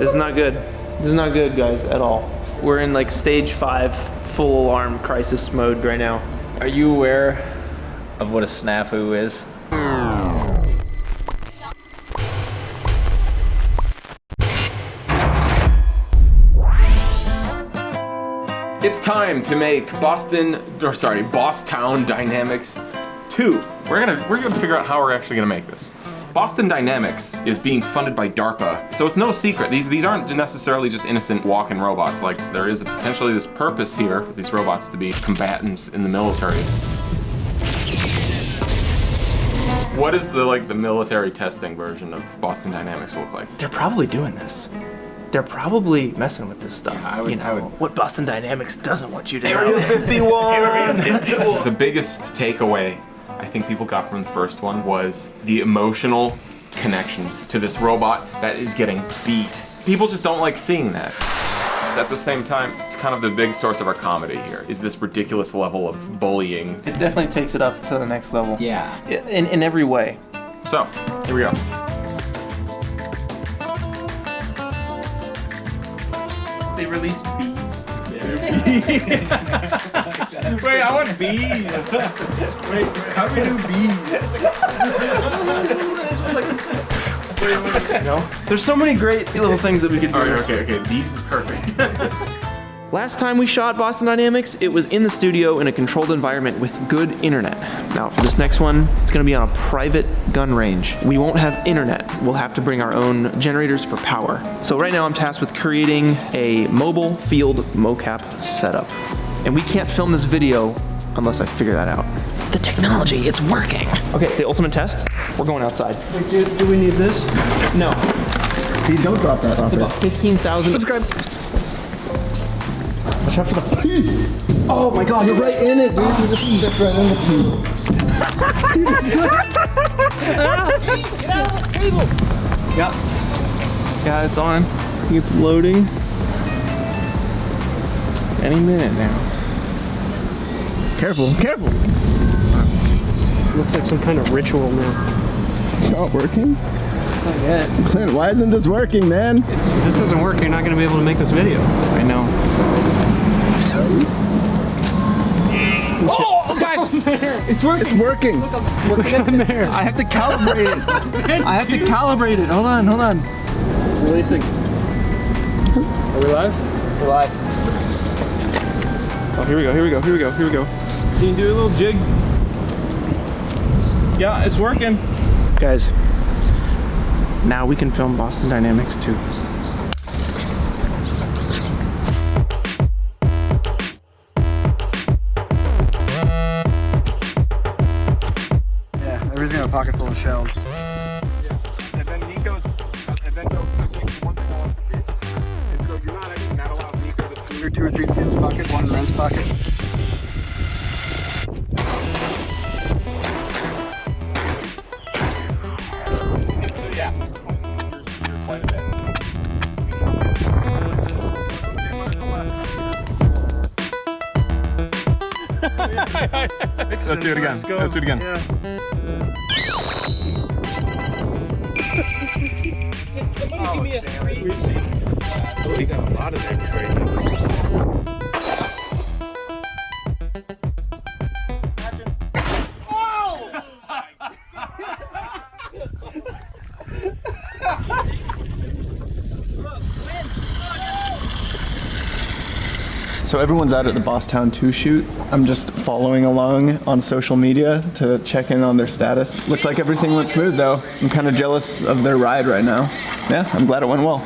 This is not good. This is not good, guys, at all. We're in like stage 5 full alarm crisis mode right now. Are you aware of what a snafu is? It's time to make Bosstown Dynamics 2. We're gonna figure out how we're actually gonna make this. Boston Dynamics is being funded by DARPA, so it's no secret. These aren't necessarily just innocent walking robots. Like, there is potentially this purpose here for these robots to be combatants in the military. What does the military testing version of Boston Dynamics look like? They're probably doing this. They're probably messing with this stuff. I would. What Boston Dynamics doesn't want you to know. Area 51! The biggest takeaway I think people got from the first one was the emotional connection to this robot that is getting beat. People just don't like seeing that. At the same time, it's kind of the big source of our comedy here, is this ridiculous level of bullying. It definitely takes it up to the next level. Yeah. In every way. So, here we go. They released bees. Wait, I want bees! Wait, how do we do bees? No? There's so many great little things that we could do. Alright, okay, bees is perfect. Last time we shot Boston Dynamics, it was in the studio in a controlled environment with good internet. Now for this next one, it's gonna be on a private gun range. We won't have internet. We'll have to bring our own generators for power. So right now I'm tasked with creating a mobile field mocap setup. And we can't film this video unless I figure that out. The technology, it's working. Okay, the ultimate test, we're going outside. Wait, do we need this? No. Please don't drop that. It's about 15,000. Subscribe. Watch out for the pee. Oh my god, you're right in it, dude. You just stepped right in the pee. Get out of the table. Yeah, it's on. I think it's loading. Any minute now. Careful, careful. Looks like some kind of ritual now. It's not working? Not yet. Clint, why isn't this working, man? If this doesn't work, you're not going to be able to make this video. I know. Oh, guys! It's working. It's working. Look in there. I have to calibrate it. I have to calibrate it. Hold on, hold on. Releasing. Are we live? We're live. Oh, here we go, here we go, here we go, here we go. Can you do a little jig? Yeah, it's working. Guys, now we can film Boston Dynamics 2. Yeah, everybody's got a pocket full of shells. Yeah. And then Nico takes one thing off the pitch. And so you're not allowed Nico to see. 2 or 3 in Sam's pocket, 1 in Ren's pocket. Yeah. You're quite a bit. Let's do it again. Let's do it again. Yeah. Somebody give me a 3. We got a lot of things right now. So everyone's out at the Bosstown 2 shoot. I'm just following along on social media to check in on their status. Looks like everything went smooth though. I'm kind of jealous of their ride right now. Yeah, I'm glad it went well.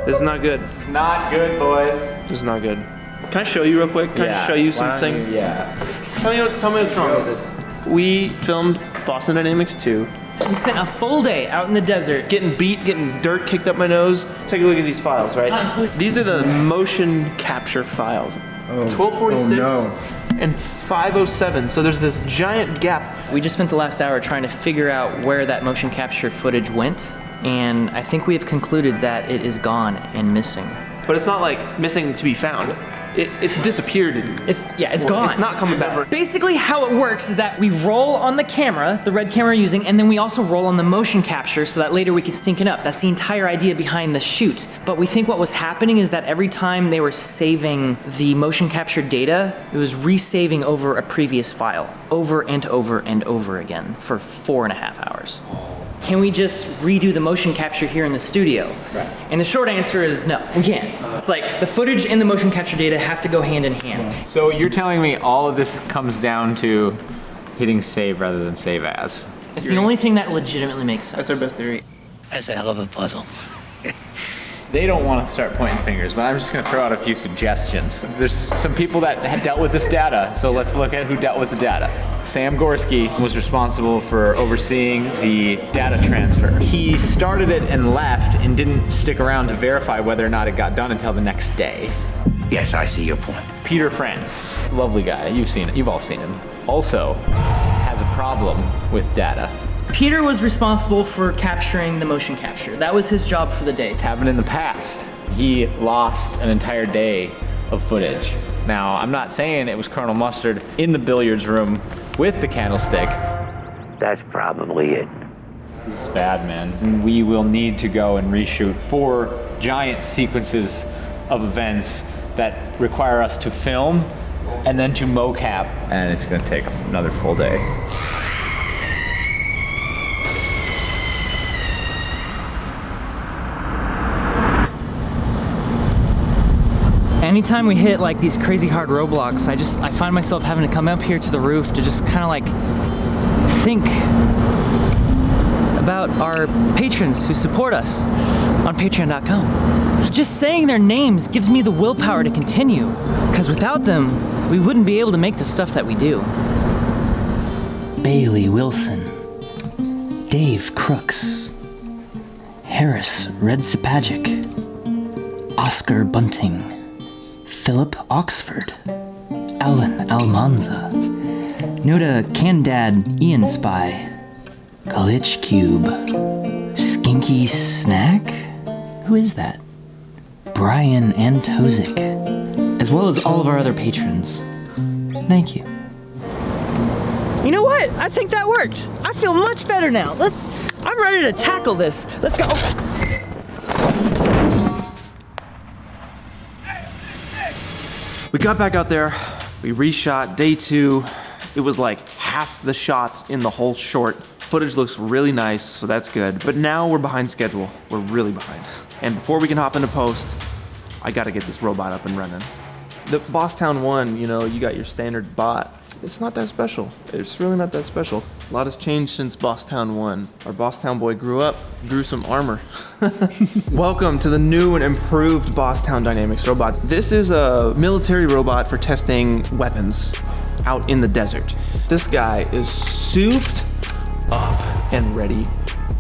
This is not good. It's not good, boys. This is not good. Can I show you real quick? Can I just show you something? Yeah. Tell me what's wrong with this. We filmed Boston Dynamics 2. We spent a full day out in the desert. Getting beat, getting dirt kicked up my nose. Take a look at these files, right? These are the motion capture files. 1246 and 507. So there's this giant gap. We just spent the last hour trying to figure out where that motion capture footage went, and I think we have concluded that it is gone and missing. But it's not like missing to be found. it's disappeared. It's gone. It's not coming back. Basically, how it works is that we roll on the camera, the red camera we're using, and then we also roll on the motion capture so that later we could sync it up. That's the entire idea behind the shoot. But we think what was happening is that every time they were saving the motion capture data, it was resaving over a previous file, over and over and over again for 4.5 hours. Can we just redo the motion capture here in the studio? Right. And the short answer is no, we can't. It's like the footage and the motion capture data have to go hand in hand. So you're telling me all of this comes down to hitting save rather than save as? It's the only thing that legitimately makes sense. That's our best theory. That's a hell of a puzzle. They don't want to start pointing fingers, but I'm just going to throw out a few suggestions. There's some people that had dealt with this data, so let's look at who dealt with the data. Sam Gorski was responsible for overseeing the data transfer. He started it and left and didn't stick around to verify whether or not it got done until the next day. Yes, I see your point. Peter France, lovely guy, you've all seen him, also has a problem with data. Peter was responsible for capturing the motion capture. That was his job for the day. It's happened in the past. He lost an entire day of footage. Now, I'm not saying it was Colonel Mustard in the billiards room with the candlestick. That's probably it. This is bad, man. We will need to go and reshoot 4 giant sequences of events that require us to film and then to mocap, and it's gonna take another full day. Anytime we hit like these crazy hard roadblocks, I find myself having to come up here to the roof to just kind of like think about our patrons who support us on patreon.com. Just saying their names gives me the willpower to continue, because without them, we wouldn't be able to make the stuff that we do. Bailey Wilson, Dave Crooks, Harris Red Sapagic, Oscar Bunting, Philip Oxford, Alan Almanza, Notacanadianspy, Glitch Cube, Skinky Snack? Who is that? Brian Antoszyk, as well as all of our other patrons. Thank you. You know what? I think that worked. I feel much better now. I'm ready to tackle this. Let's go. We got back out there, we reshot day 2. It was like half the shots in the whole short. Footage looks really nice, so that's good. But now we're behind schedule. We're really behind. And before we can hop into post, I gotta get this robot up and running. The Bosstown 1, you got your standard bot. It's not that special. It's really not that special. A lot has changed since Bosstown 1. Our Bosstown boy grew up, grew some armor. Welcome to the new and improved Bosstown Dynamics robot. This is a military robot for testing weapons out in the desert. This guy is souped up and ready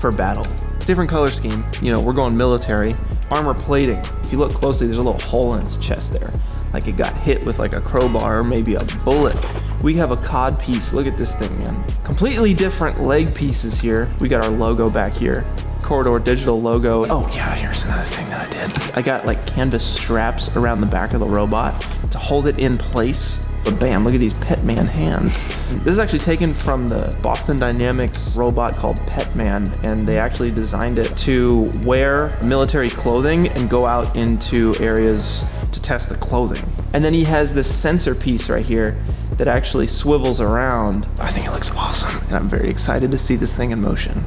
for battle. Different color scheme. We're going military. Armor plating. If you look closely, there's a little hole in its chest there. Like it got hit with like a crowbar or maybe a bullet. We have a cod piece. Look at this thing, man. Completely different leg pieces here. We got our logo back here. Corridor Digital logo. Oh yeah, here's another thing that I did. I got like canvas straps around the back of the robot to hold it in place. But bam, look at these Petman hands. This is actually taken from the Boston Dynamics robot called Petman, and they actually designed it to wear military clothing and go out into areas to test the clothing. And then he has this sensor piece right here that actually swivels around. I think it looks awesome, and I'm very excited to see this thing in motion.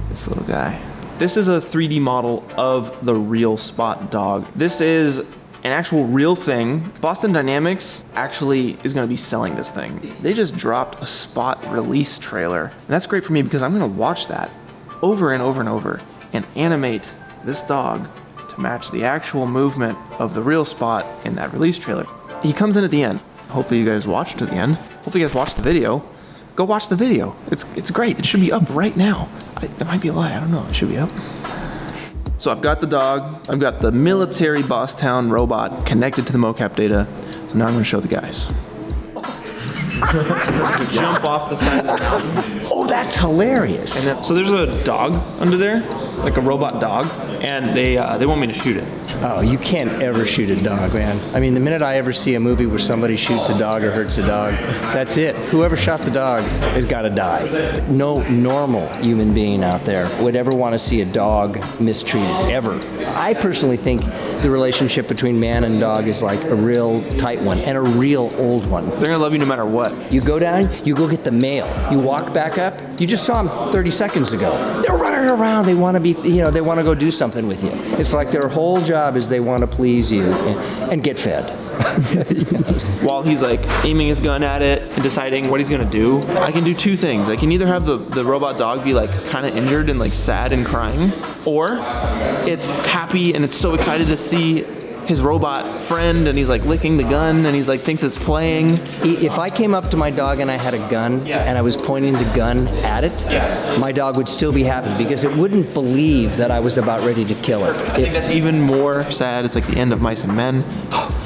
This little guy. This is a 3D model of the real Spot dog. This is an actual real thing. Boston Dynamics actually is gonna be selling this thing. They just dropped a Spot release trailer. And that's great for me because I'm gonna watch that over and over and over and animate this dog to match the actual movement of the real Spot in that release trailer. He comes in at the end. Hopefully you guys watched to the end. Hopefully you guys watched the video. Go watch the video. It's great. It should be up right now. It might be a lie, I don't know. It should be up. So I've got the dog, I've got the military Bosstown robot connected to the mocap data. So now I'm gonna show the guys. Jump off the side of the mountain. Oh, that's hilarious. And then, so there's a dog under there, like a robot dog, and they want me to shoot it. Oh, you can't ever shoot a dog, man. I mean, the minute I ever see a movie where somebody shoots a dog or hurts a dog, that's it. Whoever shot the dog has got to die. No normal human being out there would ever want to see a dog mistreated, ever. I personally think the relationship between man and dog is like a real tight one and a real old one. They're gonna love you no matter what. You go down, you go get the mail. You walk back up, you just saw them 30 seconds ago. They're running around, they want to be, they want to go do something with you. It's like their whole job is they want to please you and get fed. While he's like aiming his gun at it and deciding what he's gonna do, I can do two things. I can either have the robot dog be like kind of injured and like sad and crying, or it's happy and it's so excited to see his robot friend and he's like licking the gun and he's like thinks it's playing. If I came up to my dog and I had a gun and I was pointing the gun at it, my dog would still be happy because it wouldn't believe that I was about ready to kill it. I think that's even more sad. It's like the end of Mice and Men.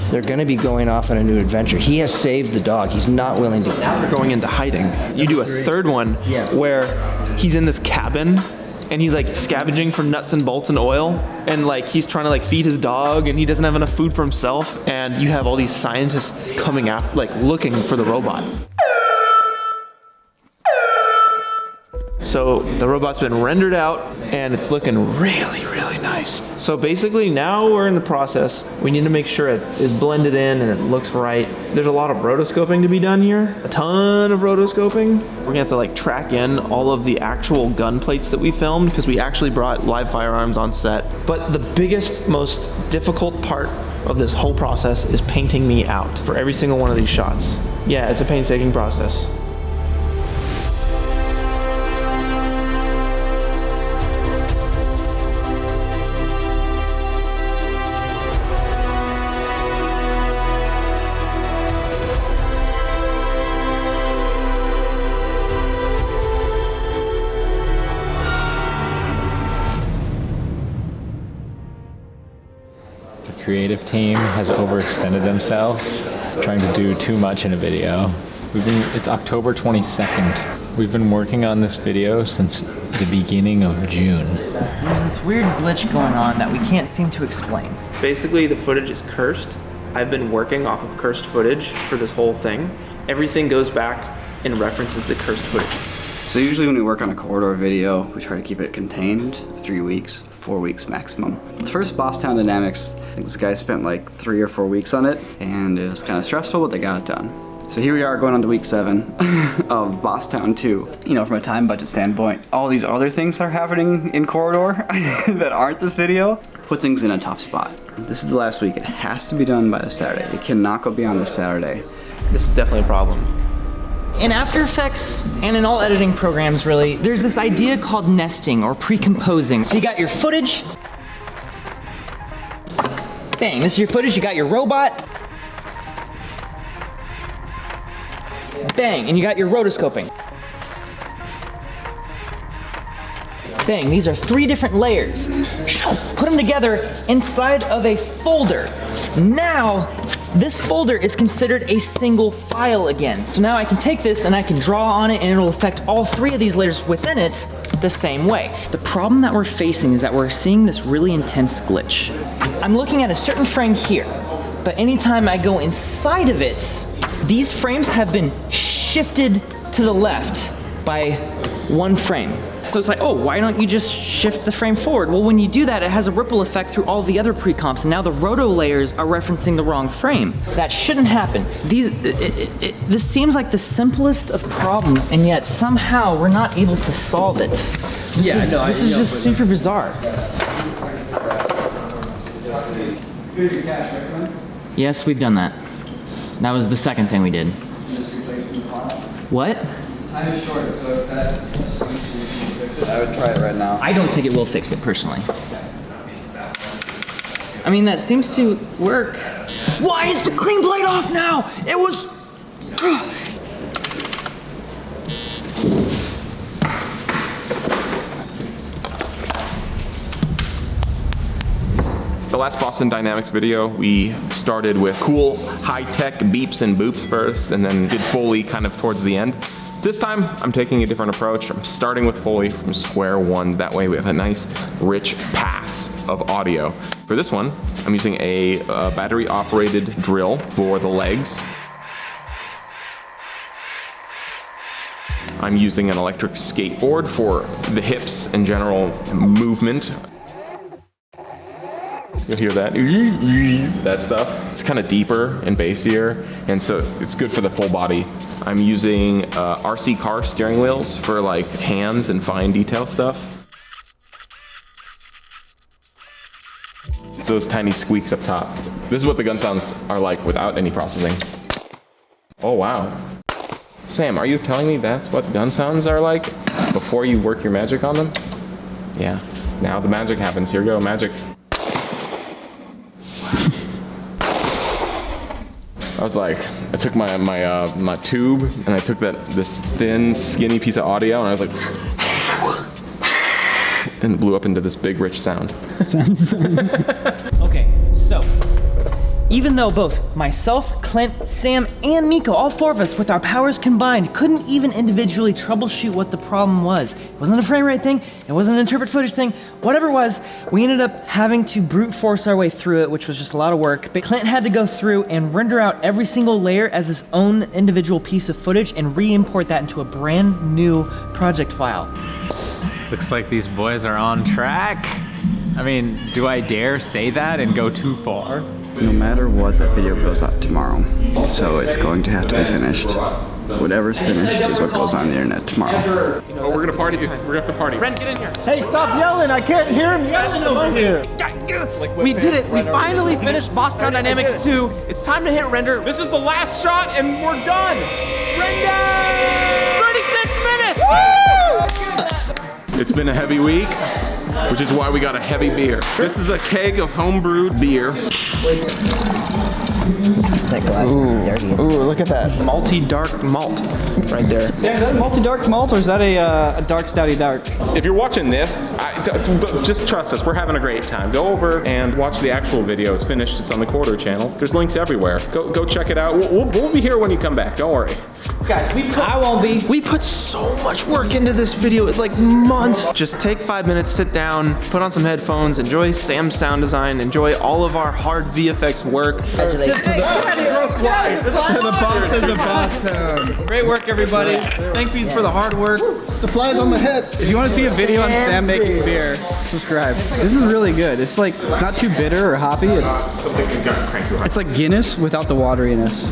They're going to be going off on a new adventure. He has saved the dog. He's not willing to. Now they're going into hiding. You do a third one where he's in this cabin and he's like scavenging for nuts and bolts and oil, and like he's trying to like feed his dog and he doesn't have enough food for himself, and you have all these scientists coming after, like looking for the robot. So the robot's been rendered out and it's looking really, really nice. So basically now we're in the process. We need to make sure it is blended in and it looks right. There's a lot of rotoscoping to be done here. A ton of rotoscoping. We're gonna have to like track in all of the actual gun plates that we filmed because we actually brought live firearms on set. But the biggest, most difficult part of this whole process is painting me out for every single one of these shots. Yeah, it's a painstaking process. Creative team has overextended themselves trying to do too much in a video. It's October 22nd. We've been working on this video since the beginning of June. There's this weird glitch going on that we can't seem to explain. Basically, the footage is cursed. I've been working off of cursed footage for this whole thing. Everything goes back and references the cursed footage. So usually when we work on a corridor video, we try to keep it contained 3 weeks, 4 weeks maximum. The first Bosstown Dynamics, I think this guy spent like 3 or 4 weeks on it, and it was kind of stressful, but they got it done. So here we are going on to week 7 of Bosstown 2. You know, from a time budget standpoint, all these other things that are happening in corridor that aren't this video put things in a tough spot. This is the last week. It has to be done by this Saturday. It cannot go beyond this Saturday. This is definitely a problem. In After Effects, and in all editing programs really, there's this idea called nesting or pre-composing. So you got your footage. Bang, this is your footage, you got your robot. Bang, and you got your rotoscoping. Bang, these are 3 different layers. Put them together inside of a folder. Now, this folder is considered a single file again. So now I can take this and I can draw on it and it'll affect all 3 of these layers within it the same way. The problem that we're facing is that we're seeing this really intense glitch. I'm looking at a certain frame here, but anytime I go inside of it, these frames have been shifted to the left by 1 frame. So it's like, oh, why don't you just shift the frame forward? Well, when you do that, it has a ripple effect through all the other pre-comps, and now the roto layers are referencing the wrong frame. That shouldn't happen. This seems like the simplest of problems, and yet somehow we're not able to solve it. This is just super bizarre. Yes, we've done that. That was the second thing we did. What? Time is short, so if that's a solution, you can fix it. I would try it right now. I don't think it will fix it personally. I mean, that seems to work. Why is the clean blade off now? It was... The last Boston Dynamics video, we started with cool high-tech beeps and boops first, and then did Foley kind of towards the end. This time, I'm taking a different approach. I'm starting with Foley from square one. That way we have a nice, rich pass of audio. For this one, I'm using a battery-operated drill for the legs. I'm using an electric skateboard for the hips and general movement. You'll hear that, that stuff. It's kind of deeper and bassier, and so it's good for the full body. I'm using RC car steering wheels for like hands and fine detail stuff. It's those tiny squeaks up top. This is what the gun sounds are like without any processing. Oh wow. Sam, are you telling me that's what gun sounds are like before you work your magic on them? Yeah, now the magic happens. Here we go, magic. I was like, I took my tube and I took this thin, skinny piece of audio and I was like, and it blew up into this big, rich sound. Okay, so even though both myself, Clint, Sam, and Nico, all four of us with our powers combined, couldn't even individually troubleshoot what the problem was. It wasn't a frame rate thing, it wasn't an interpret footage thing, whatever it was, we ended up having to brute force our way through it, which was just a lot of work. But Clint had to go through and render out every single layer as his own individual piece of footage and re-import that into a brand new project file. Looks like these boys are on track. I mean, do I dare say that and go too far? No matter what, that video goes up tomorrow. So it's going to have to be finished. Whatever's finished is what goes on the internet tomorrow. Oh, we're gonna party. We're gonna have to party. Ren, get in here. Hey, stop yelling! I can't hear him yelling over here! We did it. We finally finished Bosstown Dynamics 2. It's time to hit render. This is the last shot and we're done. Render! 36 minutes! Woo! It's been a heavy week, which is why we got a heavy beer. This is a keg of homebrewed beer. That glass is dirty. Ooh, look at that. Malty dark malt right there. Sam, is that a multi-dark malt or is that a dark stouty dark? If you're watching this, just trust us. We're having a great time. Go over and watch the actual video. It's finished. It's on the Quarter channel. There's links everywhere. Go check it out. We'll be here when you come back. Don't worry. Guys, I won't be. We put so much work into this video. It's like months. Just take 5 minutes, sit down, put on some headphones, enjoy Sam's sound design, enjoy all of our hard VFX work. Congratulations. To the Bosstown. Great work, everybody. Thank you for the hard work. The fly's on the head. If you want to see a video on Sam making beer, subscribe. This is really good. It's like, it's not too bitter or hoppy. It's like Guinness without the wateriness.